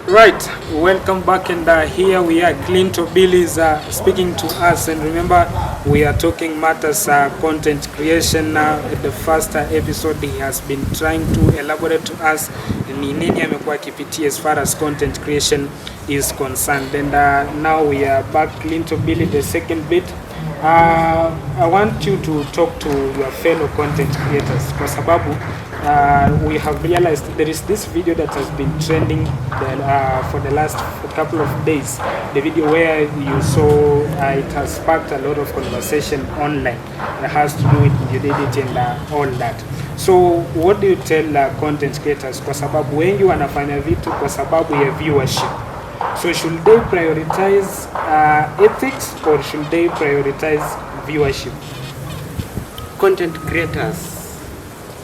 Right, welcome back, and here we are. Clinto Bill is speaking to us, and remember we are talking matters content creation. At the first episode he has been trying to elaborate to us ni nini amekuwa akipitia as far as content creation is concerned, and now we are back. Clinto Bill, the second bit. I want you to talk to your fellow content creators kwa sababu we have realized there is this video that has been trending for the last couple of days. The video where you saw it has sparked a lot of conversation online. It has to do with nudity and all that. So what do you tell content creators? Kwa sababu wengi wanafanya vitu kwa sababu ya viewership. So should they prioritize ethics or should they prioritize viewership? Content creators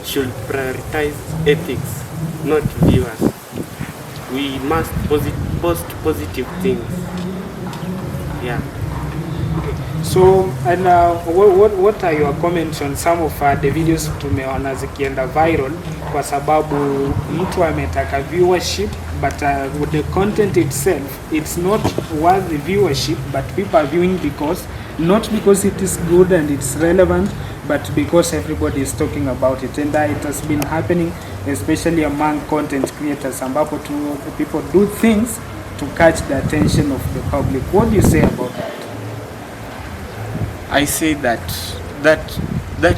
should prioritize ethics, not viewers. We must post positive things. Yeah. So, and what are your comments on some of the videos tumeona zikienda viral kwa sababu mtu ametaka viewership, but with the content itself it's not worth the viewership, but people are viewing not because it is good and it's relevant, but because everybody is talking about it, and it has been happening especially among content creators ambapo people do things to catch the attention of the public. What do you say about that? I say that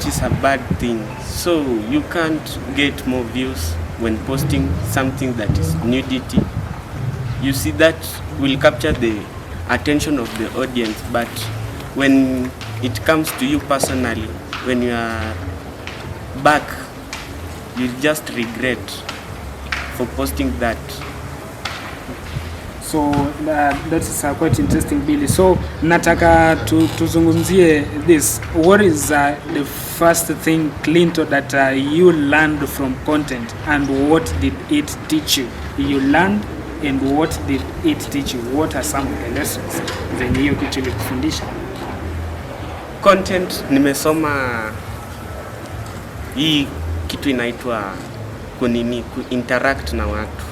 is a bad thing. So you can't get more views when posting something that is nudity. You see, that will capture the attention of the audience, but when it comes to you personally, when you are back, you just regret for posting that. So that is quite interesting, Billy. So nataka tuzungumzie this. What is the first thing, Clinto, that you learned from content, and what did it teach you? You learned, and what did it teach you? What are some of the lessons zenye hiyo kitu ilikufundisha? Content, nimesoma hii kitu inaitwa interact na watu,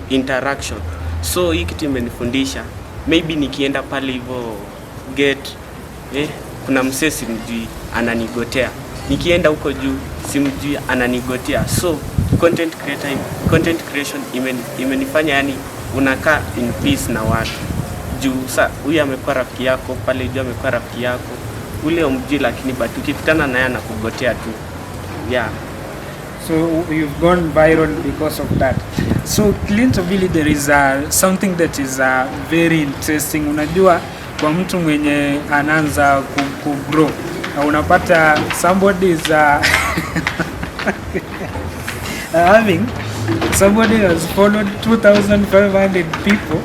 interaction. So hii kitu imenifundisha, maybe nikienda pale hivyo gate, kuna msee simjui ananigotea, nikienda huko juu simjui ananigotea. So content creation imenifanya yani unakaa in peace na watu. Juu huyu amekuwa rafiki yako, pale juu amekuwa rafiki yako, ule umjui, lakini but ukikutana naye anakugotea tu. Yeah. So you've gone viral because of that. So Clinto Billy, there is something that is very interesting. Unajua kwa mtu mwenye anaanza kugrow, unapata somebody is having somebody has followed 2,500 people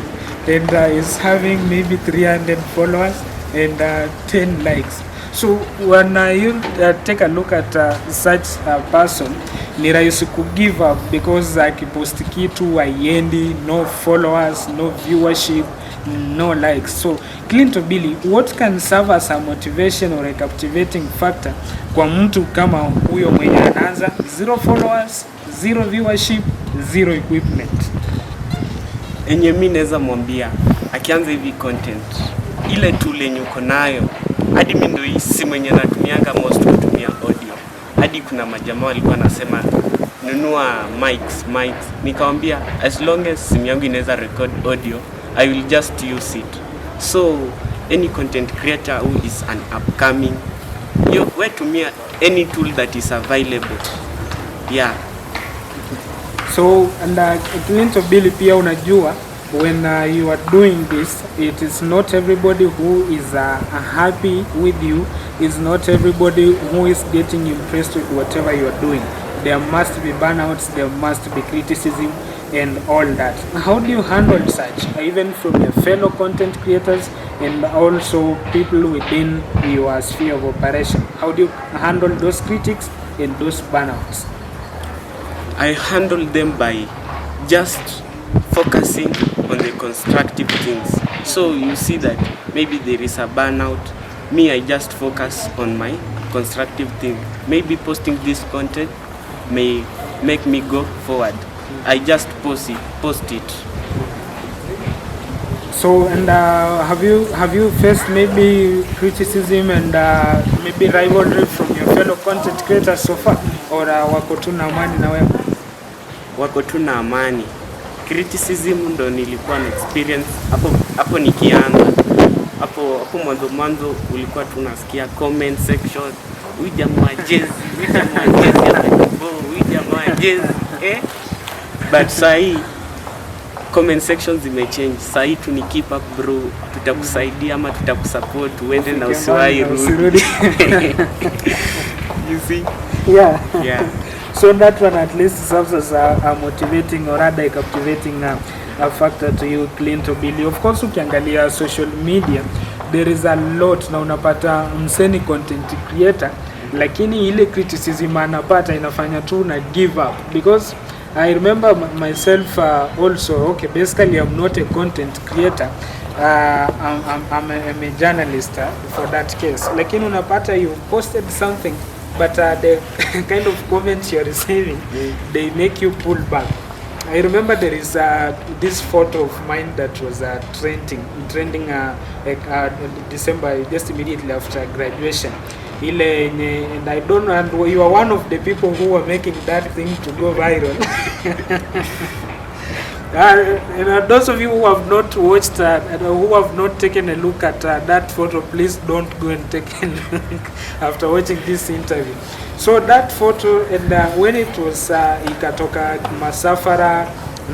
and is having maybe 300 followers and 10 likes. So when you take a look at such a person, ni rahisi ku give up because akipost kitu haiendi, no followers, no viewership, no likes. So Clinto Billy, what can serve as a motivation or a captivating factor kwa mtu kama huyo mwenye anaanza 0 followers, 0 viewership, 0 equipment? Enye mimi naweza mwambia akianza hivi content, ile tool yenye uko nayo, hadi mimi ndio si mwenye natumianga most kutumia audio. Hadi kuna majamaa walikuwa nasema nunua mics. Nikamwambia as long as simu yangu inaweza record audio, I will just use it. So any content creator who is an upcoming, you tumia any tool that is available. Yeah. So and Clinto Billy, pia unajua when you are doing this, it is not everybody who is happy with you. It's not everybody who is getting impressed with whatever you are doing. There must be burnouts, there must be criticism and all that. How do you handle such, even from your fellow content creators and also people within your sphere of operation? How do you handle those critics and those burnouts? I handle them by just focusing on the constructive things. So you see that maybe there is a burnout, me I just focus on my constructive thing. Maybe posting this content may make me go forward. I just post it. So, and have you faced maybe criticism and maybe rivalry from your fellow content creators so far, or wako tu na amani na wewe? Wako tu na amani. Criticism ndo nilikuwa na experience hapo nikianza. Hapo mwanzo ulikuwa tunasikia comment section, huyu jamaa jezi but sahi comment sections zimechange. Sahi tu ni keep up bro, tutakusaidia ama tutakusupport uende na usiwahi rudi. You see? Yeah. Yeah. So that one at least serves as a motivating or rather a captivating a factor to you, Clint Obili. Of course, ukiangalia social media, there is a lot na unapata mseni content creator, lakini ile criticism anapata inafanya tu na give up. Because I remember myself also, okay, basically I'm not a content creator, I'm a journalist for that case. Lakini unapata you posted something, but the kind of comments you're receiving, they make you pull back. I remember there is this photo of mine that was trending December, just immediately after graduation. And I don't know, and you are one of the people who were making that thing to go viral. And those of you who have not watched, who have not taken a look at that photo, please don't go and take a look after watching this interview. So that photo, and when it was ikatoka Masafara,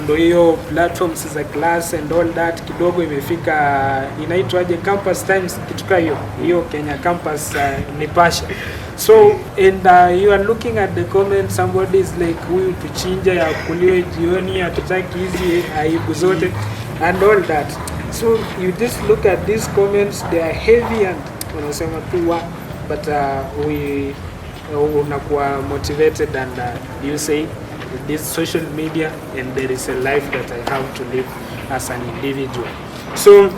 ndo hiyo platforms za class and all that, kidogo imefika inaitwaje Campus Times, kituka hiyo Kenya Campus Nipasha. So and you are looking at the comments, somebody is like, huyu tuchinja ya kuliwe jioni, hatutaki hizi aibu zote and all that. So you just look at these comments, they are heavy and unasema tu but we unakuwa motivated and you say this social media and there is a life that I have to live as an individual. So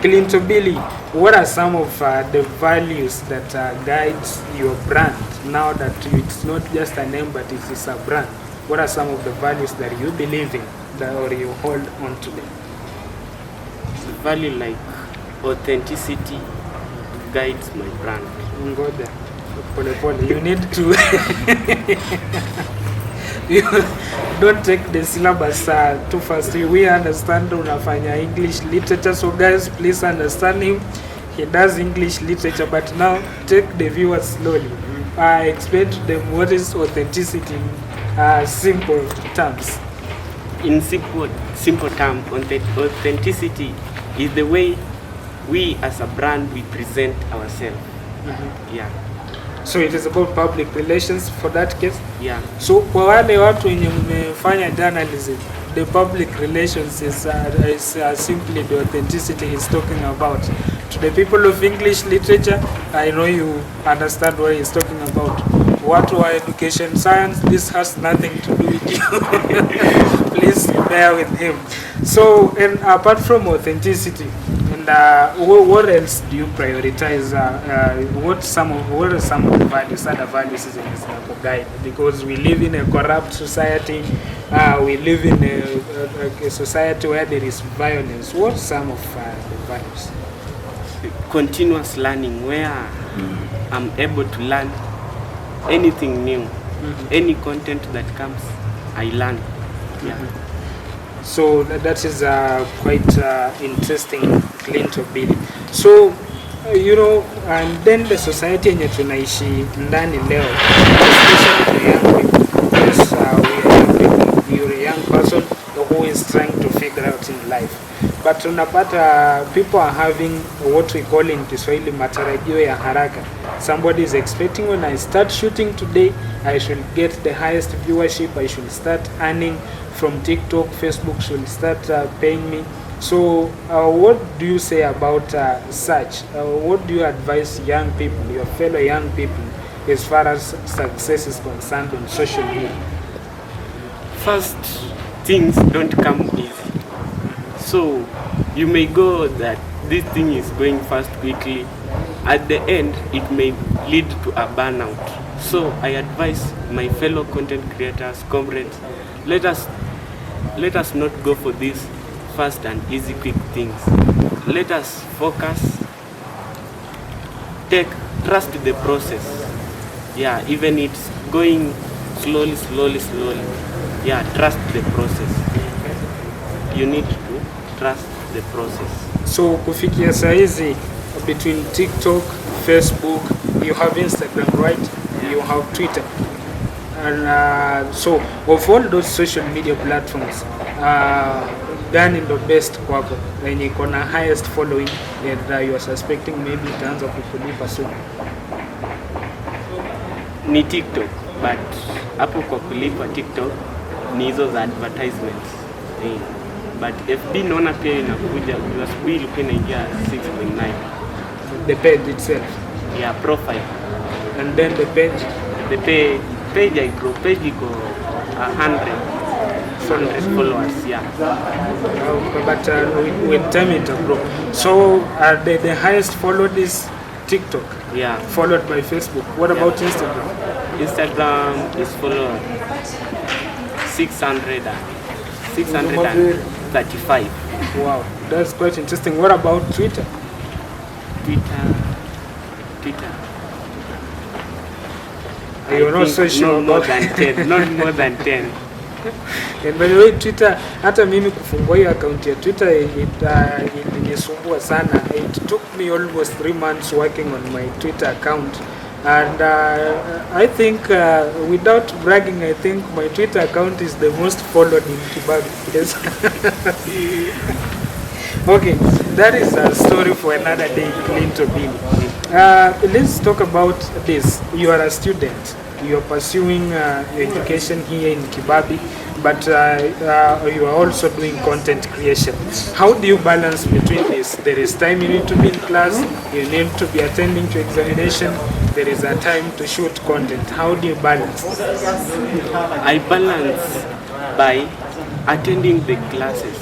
Clint Obili, what are some of the values that guides your brand now that it's not just a name but it is a brand? What are some of the values that you believe in that, or you hold on to them? Value like authenticity guides my brand. Ngoja pole, you need to you don't take the syllabus too fast. We understand unafanya English literature, so guys, please understand him. He does English literature, but now take the viewers slowly. Explain to them what is authenticity in simple terms. In simple terms, authenticity is the way we as a brand we present ourselves. Yeah. So it is about public relations for that case. Yeah. So kwa wale watu wenye mmefanya journalism, the public relations is simply the authenticity he's talking about. To the people of English literature, I know you understand what he's talking about. What wa education science, this has nothing to do with you. Please bear with him. So, and apart from authenticity, and what else do you prioritize? What are some of the values, other values in this guide? Because we live in a corrupt society, we live in a society where there is violence. What are some of the values? Continuous learning, where I'm able to learn anything new, any content that comes, I learn. Yeah. So that is quite interesting, Clint Obili. So you know, and then the society yenye tunaishi ndani leo, especially the young people, because you're a young person who is trying to figure out in life, but unapata people are having what we call in Kiswahili matarajio ya haraka. Somebody is expecting, when I start shooting today, I should get the highest viewership, I should start earning from TikTok, Facebook should start paying me. So what do you say about such? What do you advise young people, your fellow young people, as far as success is concerned on social media? First, things don't come easy. So you may go that this thing is going fast quickly. At the end, it may lead to a burnout. So I advise my fellow content creators, comrades, let us not go for this fast and easy quick things. Let us focus, trust the process. Yeah, even it's going slowly. Yeah, trust the process. You need to trust the process. So kufikia saizi, between TikTok, Facebook, you have Instagram, right? Yeah. You have Twitter. And so of all those social media platforms, gani ndo best kwako wenye iko na highest following and you are suspecting maybe itaanza kukulipa soon? Ni TikTok, but hapo kwa kulipa TikTok ni hizo za advertisements. But FB naona pia inakuja, asubuhi ilikuwa inaingia 6.9. The page itself? Yeah, profile. And then the page? The page I grow, page iko 100 followers, yeah. But with time it will grow. So the highest followed is TikTok? Yeah. Followed by Facebook. What about Instagram? Instagram is followed 635. Wow, that's quite interesting. What about Twitter? Twitter. You're not so sure more than 10. Not more than 10. And by the way, Twitter, hata mimi kufungua hiyo account ya Twitter ilinisumbua sana. It took me almost 3 months working on my Twitter account. And I think, without bragging, I think my Twitter account is the most followed in Kibabi. Yes. Okay, that is a story for another day, Clinton Billy. Let's talk about this. You are a student. You are pursuing your education here in Kibabi, but you are also doing content creation. How do you balance between this? There is time you need to be in class, you need to be attending to examination, there is a time to shoot content. How do you balance? I balance by attending the classes.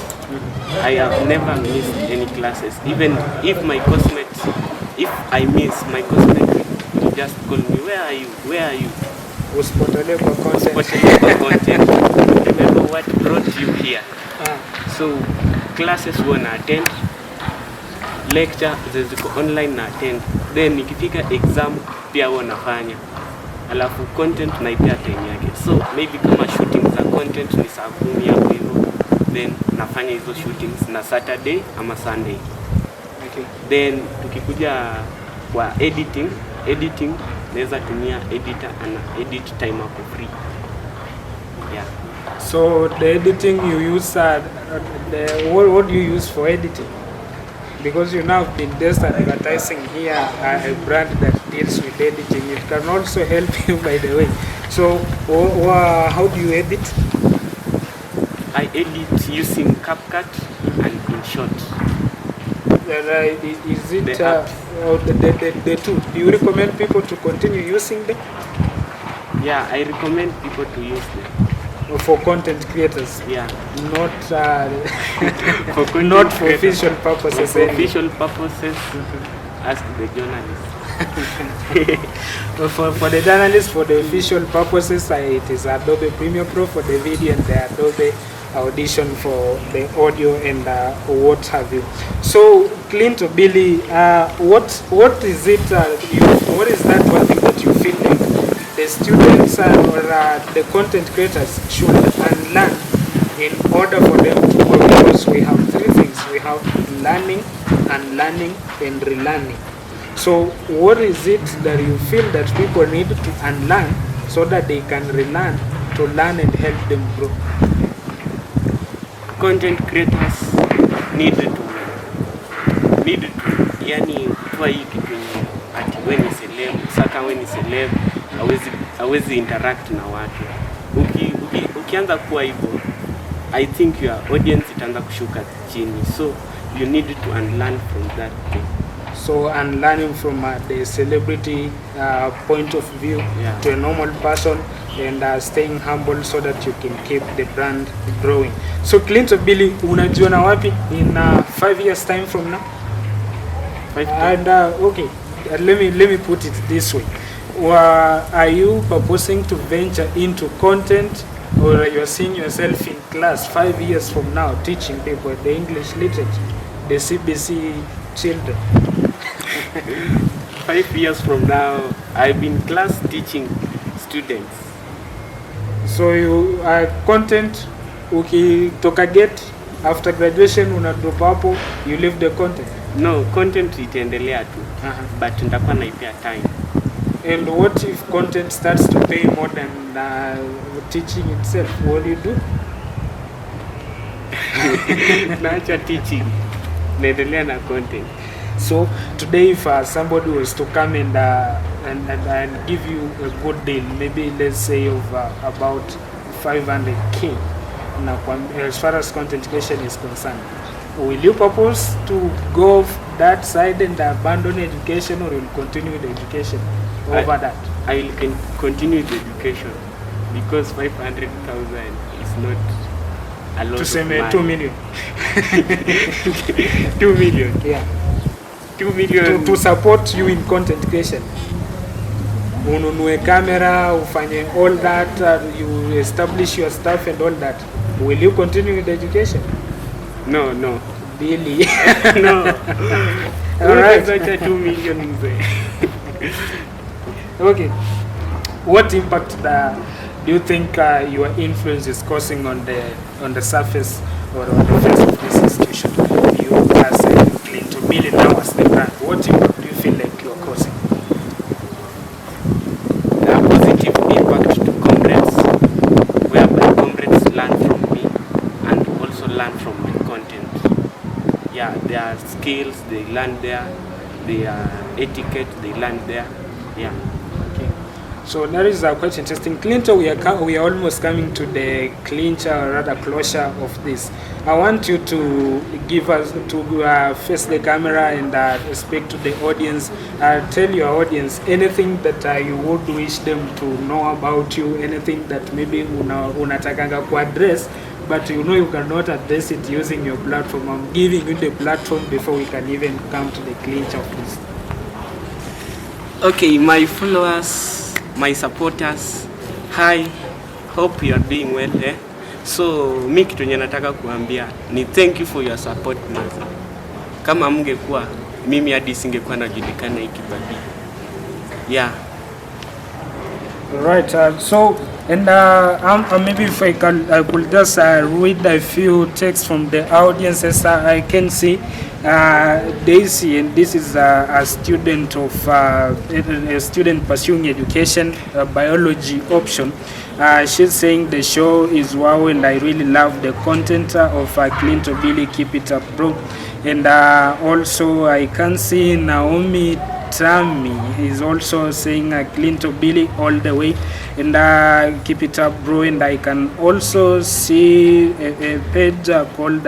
I have never missed any classes. Even if my classmates, if I miss, my classmates will just call me, where are you? Usipotelee kwa content. Remember what brought you here. So classes wana attend, lecture ziko online na attend, then nikifika exam pia wanafanya, alafu content naipea time yake. So maybe kama shooting za content ni saa 10 hapo hivyo, then nafanya hizo shootings na Saturday ama Sunday. Okay. Then tukikuja kwa editing naweza tumia editor and edit time hapo free. Yeah. So the editing you use, what do you use for editing? Because you now have been just advertising here a brand that deals with editing. It can also help you, by the way. So how do you edit? I edit using CapCut and InShot. Is it the two? Do you recommend people to continue using them? Yeah, I recommend people to use them. For content creators? Yeah. Not for not for official purposes. For official purposes, ask the journalist. For the journalists, for the official purposes, it is Adobe Premiere Pro for the video and the Adobe Audition for the audio and what have you. So, Clint or Billy, what is it? What is that one thing that you feel like the students or the content creators should unlearn in order for them to grow? Because we have 3 things: we have learning, unlearning, and relearning. So, what is it that you feel that people need to unlearn so that they can relearn to learn and help them grow? Content creators need to yani kwa hii kitu ati wewe ni celeb, saka wewe ni celeb, hawezi interact na watu. Ukianza kuwa hivyo, I think your audience itaanza kushuka chini. So you need to unlearn from that thing. So unlearning from the celebrity point of view, yeah, to a normal person, and staying humble so that you can keep the brand growing. So Clint or Billy, unajiona wapi in 5 years time from now? 5 And okay, let me put it this way. Are you proposing to venture into content or you're seeing yourself in class 5 years from now teaching people the English literature, the CBC children? 5 years from now, I've been class teaching students. So you are content, ukitoka gate after graduation una drop hapo, you leave the content? No, content itaendelea tu. But nitakuwa naipea time. And what if content starts to pay more than teaching itself? What do you do? Naacha teaching, naendelea na content. So today, if somebody was to come and give you a good deal, maybe let's say of about 500K, as far as content creation is concerned, will you propose to go that side and abandon education, or will you continue with education over that? I will continue with education, because 500,000 is not a lot to say of money. 2 million. 2 million. Yeah. 2 million. To support you in content creation. Ununue camera, ufanye all that, you establish your stuff and all that. Will you continue with education? No. Really? No. All right. 2 million. Okay. What impact do you think your influence is causing on the surface or on the face of this institution? You as Clinton Billy now as the brand, what impact do you feel like you are causing? A positive impact to comrades, whereby comrades learn from me and also learn from my content. Yeah, their skills they learn there, their etiquette they learn there. Yeah. Okay. So that is quite interesting. Clinton, we are almost coming to the clincher, or rather closure of this. I want you to give us to face the camera and speak to the audience. Tell your audience anything that you would wish them to know about you. Anything that maybe unatakanga ku address, but you know you cannot address it using your platform. I'm giving you the platform before we can even come to the clincher of this. Okay, my followers, my supporters, hi, hope you are doing well. So mi kitu nye nataka kuambia ni thank you for your support maza. Kama mngekuwa mimi hadi singekuwa najulikana hiki babi. Yeah. Right. So and maybe if I could just read a few texts from the audiences. I can see Daisy, and this is a student of a student pursuing education, biology option. She's saying the show is wow, and I really love the content of Clinton Billy. Keep it up, bro. And also I can see Naomi Tammy is also saying Clinton Billy all the way, and keep it up, bro. And I can also see a page called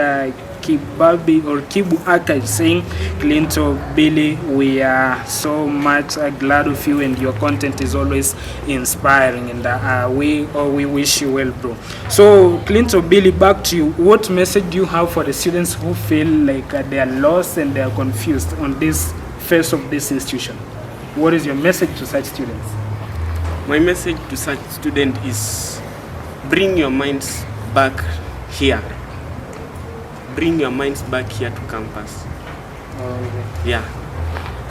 Kibabi or Kibu Archive saying Clinton Billy, we are so much glad of you, and your content is always inspiring, and we wish you well, bro. So Clinton Billy, back to you. What message do you have for the students who feel like they are lost and they are confused on this face of this institution? What is your message to such students? My message to such student is bring your minds back here. Bring your minds back here to campus. Yeah.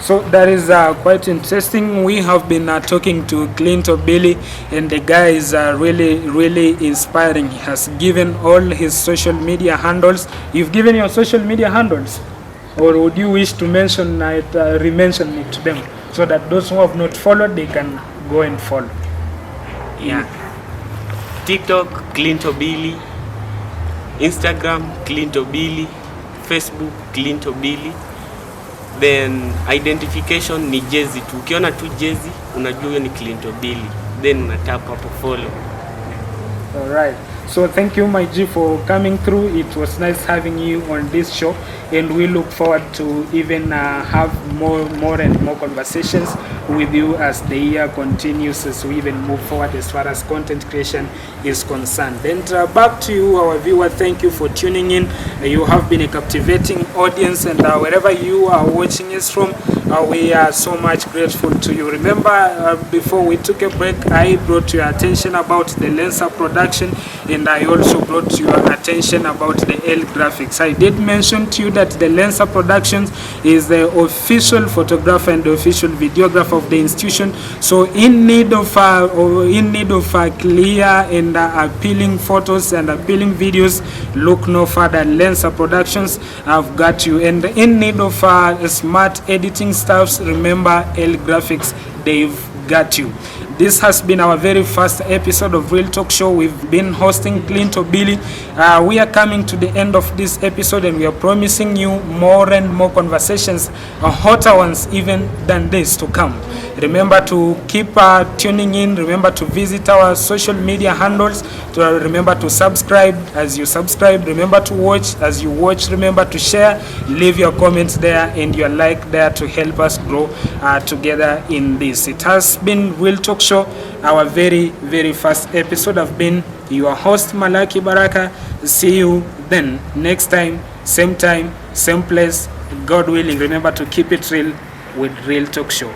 So that is quite interesting. We have been talking to Clinton Billy, and the guy is really inspiring. He has given all his social media handles. You've given your social media handles, or would you wish to mention it, re-mention it to them, so that those who have not followed, they can go and follow? Yeah. TikTok, Clinton Billy. Instagram, Clinton Billy. Facebook, Clinton Billy. Then identification ni jezi tu. Ukiona tu jezi, unajua hiyo ni Clinton Billy. Then unatap hapo follow. All right. So thank you, my G, for coming through. It was nice having you on this show, and we look forward to even have more and more conversations with you as the year continues, as we even move forward as far as content creation is concerned. And back to you, our viewer. Thank you for tuning in. You have been a captivating audience, and wherever you are watching us from, We are so much grateful to you. Remember, before we took a break, I brought your attention about the Lensa production, and I also brought your attention about the L graphics. I did mention to you that the Lensa Productions is the official photographer and the official videographer of the institution. So in need of clear and appealing photos and appealing videos, look no further. Lensa Productions, I've got you. And in need of smart editing stuffs, remember L Graphics, they've got you. This has been our very first episode of Real Talk Show. We've been hosting Clint O'Billy. We are coming to the end of this episode, and we are promising you more and more conversations, hotter ones even than this to come. Remember to keep tuning in. Remember to visit our social media handles. Remember to subscribe. As you subscribe, remember to watch. As you watch, remember to share. Leave your comments there and your like there to help us grow together in this. It has been Real Talk Show, our very, very first episode. I've been your host, Malaki Baraka. See you then next time, same place, God willing. Remember to keep it real with Real Talk Show.